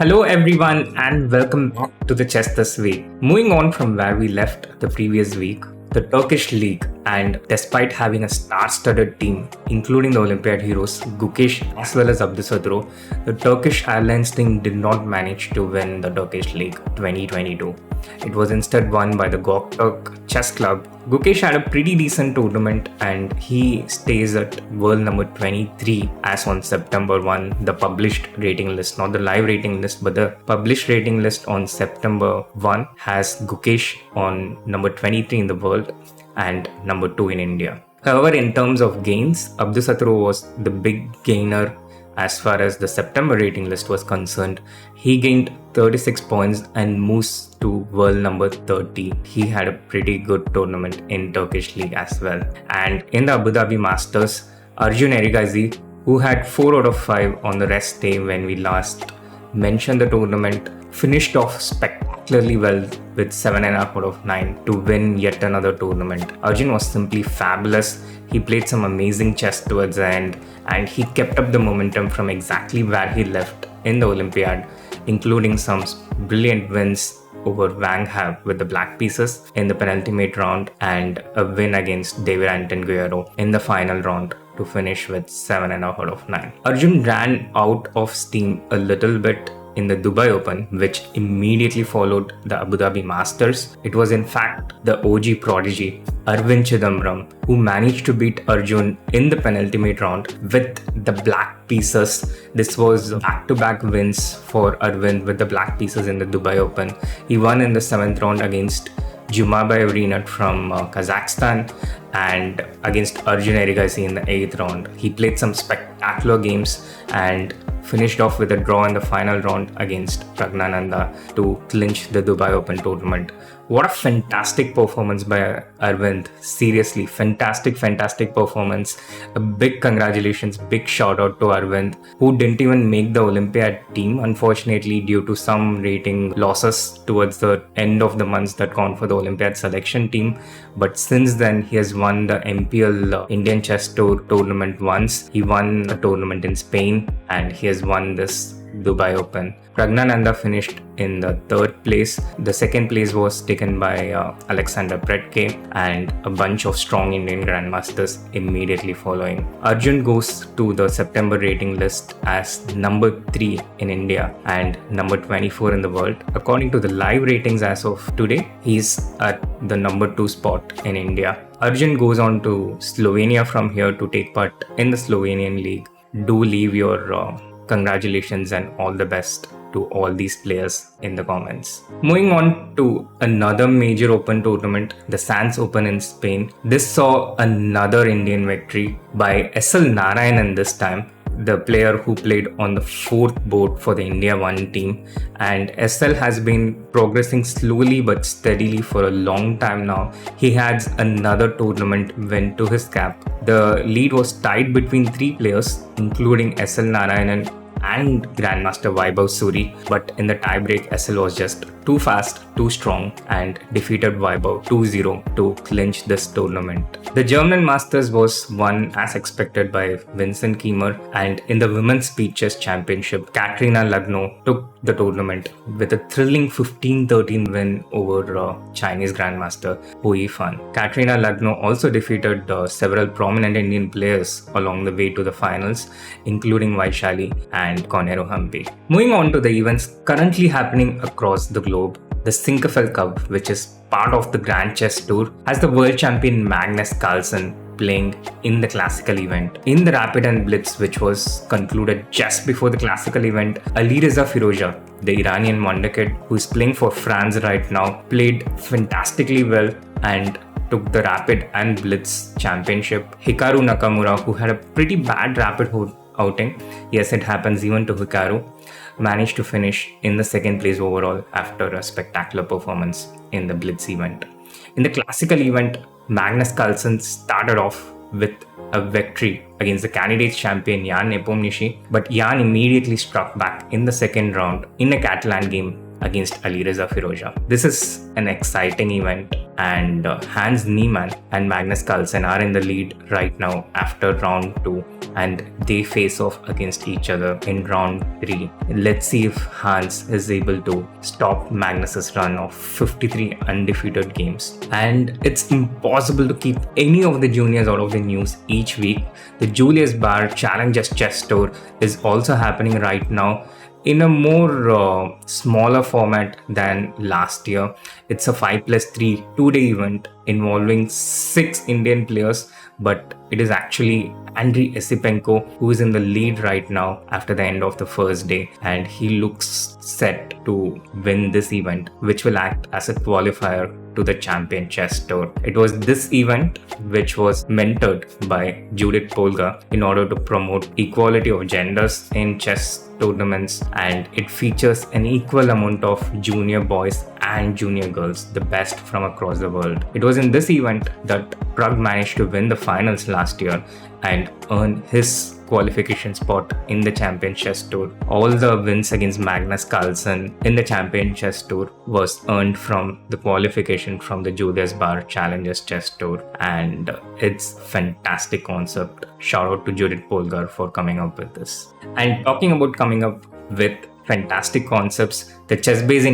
Hello everyone and welcome back to the chess this week. Moving on from where we left the previous week, the Turkish League, and despite having a star-studded team, including the Olympiad heroes Gukesh as well as Abdusatro, the Turkish Airlines team did not manage to win the Turkish League 2022. It was instead won by the Göktürk Chess Club. Gukesh had a pretty decent tournament and he stays at world number 23 as on September 1, the published rating list, not the live rating list, but the published rating list on September 1 has Gukesh on number 23 in the world and number 2 in India. However, in terms of gains, Abdusatro was the big gainer as far as the September rating list was concerned. He gained 36 points and moves to world number 30. He had a pretty good tournament in Turkish League as well. And in the Abu Dhabi Masters, Arjun, who had 4 out of 5 on the rest day when we last mentioned the tournament, finished off spectacularly well with 7.5 out of 9 to win yet another tournament. Arjun was simply fabulous. He played some amazing chess towards the end and he kept up the momentum from exactly where he left in the Olympiad, including some brilliant wins over Wang Have with the black pieces in the penultimate round and a win against David Antonguero in the final round to finish with 7.5 out of 9. Arjun ran out of steam a little bit in the Dubai Open, which immediately followed the Abu Dhabi Masters. It was in fact the OG prodigy Arvind Chidambaram who managed to beat Arjun in the penultimate round with the black pieces. This was back-to-back wins for Arvind with the black pieces in the Dubai Open. He won in the 7th round against Jumabai Rinat from Kazakhstan and against Arjun Erigaisi in the 8th round. He played some spectacular games and finished off with a draw in the final round against Pragnananda to clinch the Dubai Open tournament. What a fantastic performance by Arvind. Seriously, fantastic performance. A big congratulations, big shout out to Arvind, who didn't even make the Olympiad team, unfortunately, due to some rating losses towards the end of the months that gone for the Olympiad selection team. But since then, he has won the MPL Indian Chess Tour tournament once. He won a tournament in Spain and he has won this Dubai Open. Pragnananda finished in the 3rd place. The 2nd place was taken by Alexander Predke and a bunch of strong Indian grandmasters immediately following. Arjun goes to the September rating list as number 3 in India and number 24 in the world. According to the live ratings as of today, he's at the number 2 spot in India. Arjun goes on to Slovenia from here to take part in the Slovenian league. Do leave your congratulations and all the best to all these players in the comments. Moving on to another major open tournament, the Sands Open in Spain. This saw another Indian victory by SL Narayanan this time, the player who played on the 4th board for the India 1 team. And SL has been progressing slowly but steadily for a long time now. He has another tournament win to his cap. The lead was tied between 3 players, including SL Narayanan and Grandmaster Vaibhav Suri, but in the tiebreak, SL was just too fast, too strong and defeated Vaibhav 2-0 to clinch this tournament. The German Masters was won as expected by Vincent Kiemer, and in the Women's Speed Chess Championship, Katerina Lagno took the tournament with a thrilling 15-13 win over Chinese Grandmaster Hu Yifan. Katerina Lagno also defeated several prominent Indian players along the way to the finals, including Vaishali and Konero Hampi. Moving on to the events currently happening across the globe, the Sinkafel Cup, which is part of the Grand Chess Tour, has the world champion Magnus Carlsen playing in the classical event. In the Rapid and Blitz, which was concluded just before the classical event, Ali Reza Firouzja, the Iranian wonder kid who is playing for France right now, played fantastically well and took the Rapid and Blitz championship. Hikaru Nakamura, who had a pretty bad Rapid outing, yes, it happens even to Hikaru, managed to finish in the 2nd place overall after a spectacular performance in the Blitz event. In the classical event, Magnus Carlsen started off with a victory against the candidates champion Jan Nepomniachtchi, but Jan immediately struck back in the 2nd round in a Catalan game against Alireza Firoja. This is an exciting event, and Hans Niemann and Magnus Carlsen are in the lead right now after round 2, and they face off against each other in round 3. Let's see if Hans is able to stop Magnus's run of 53 undefeated games. And it's impossible to keep any of the juniors out of the news each week. The Julius Baer Challengers Chess Tour is also happening right now in a more smaller format than last year. It's a 5+3 2-day event involving 6 Indian players, but it is actually Andriy Esipenko who is in the lead right now after the end of the first day, and he looks set to win this event, which will act as a qualifier to the Champion Chess Tour. It was this event which was mentored by Judith Polgar in order to promote equality of genders in chess tournaments, and it features an equal amount of junior boys and junior girls, the best from across the world. It was in this event that Prag managed to win the finals last year and earn his qualification spot in the Champion Chess Tour. All the wins against Magnus Carlsen in the Champion Chess Tour was earned from the qualification from the Julius Baer Challengers Chess Tour, and it's fantastic concept. Shout out to Judith Polgar for coming up with this. And talking about coming up with fantastic concepts, the Chessbase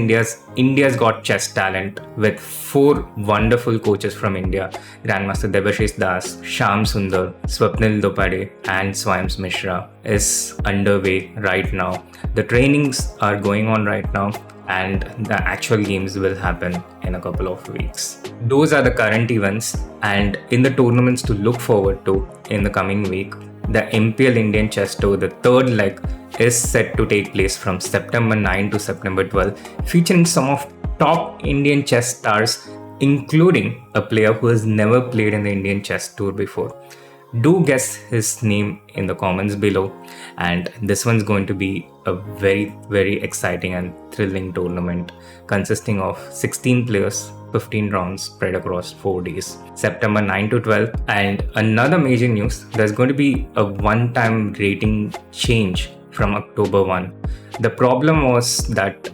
India's got chess talent with 4 wonderful coaches from India: Grandmaster Debashish Das, Shyam Sundar, Swapnil Dopade and Swayams Mishra is underway right now. The trainings are going on right now, and the actual games will happen in a couple of weeks. Those are the current events, and in the tournaments to look forward to in the coming week, the MPL Indian Chess Tour, the third leg, is set to take place from September 9 to September 12, featuring some of top Indian chess stars, including a player who has never played in the Indian Chess Tour before. Do guess his name in the comments below, and this one's going to be a very, very exciting and thrilling tournament consisting of 16 players, 15 rounds spread across 4 days, September 9 to 12. And another major news, there's going to be a one-time rating change from October 1. The problem was that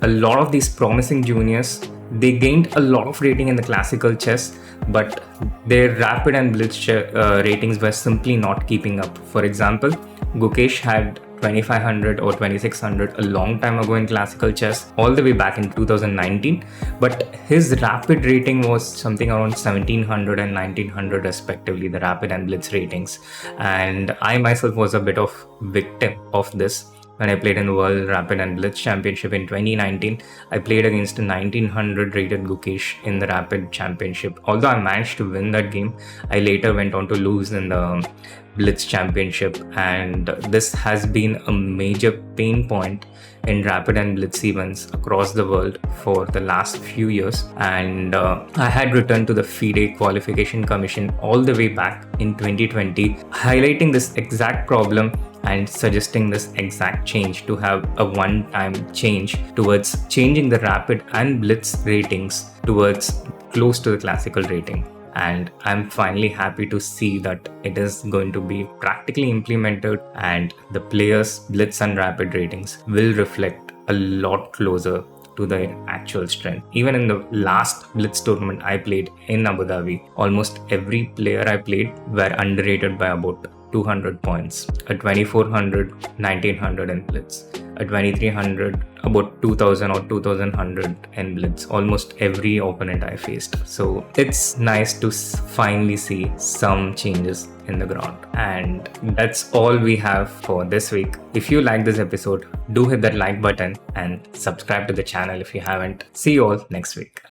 a lot of these promising juniors, they gained a lot of rating in the classical chess, but their rapid and blitz ratings were simply not keeping up. For example, Gukesh had 2500 or 2600 a long time ago in classical chess, all the way back in 2019, but his rapid rating was something around 1700 and 1900 respectively, the rapid and blitz ratings. And I myself was a bit of victim of this. When I played in the World Rapid and Blitz Championship in 2019, I played against a 1900 rated Gukesh in the Rapid Championship. Although I managed to win that game, I later went on to lose in the Blitz Championship, and this has been a major pain point in Rapid and Blitz events across the world for the last few years. And I had returned to the FIDE Qualification Commission all the way back in 2020, highlighting this exact problem and suggesting this exact change, to have a one-time change towards changing the Rapid and Blitz ratings towards close to the classical rating. And I'm finally happy to see that it is going to be practically implemented, and the players' Blitz and Rapid ratings will reflect a lot closer to their actual strength. Even in the last Blitz tournament I played in Abu Dhabi, almost every player I played were underrated by about 200 points. A 2400, 1900 in Blitz. A 2300, about 2000 or 2100 in Blitz. Almost every opponent I faced. So it's nice to finally see some changes in the ground. And that's all we have for this week. If you like this episode, do hit that like button and subscribe to the channel if you haven't. See you all next week.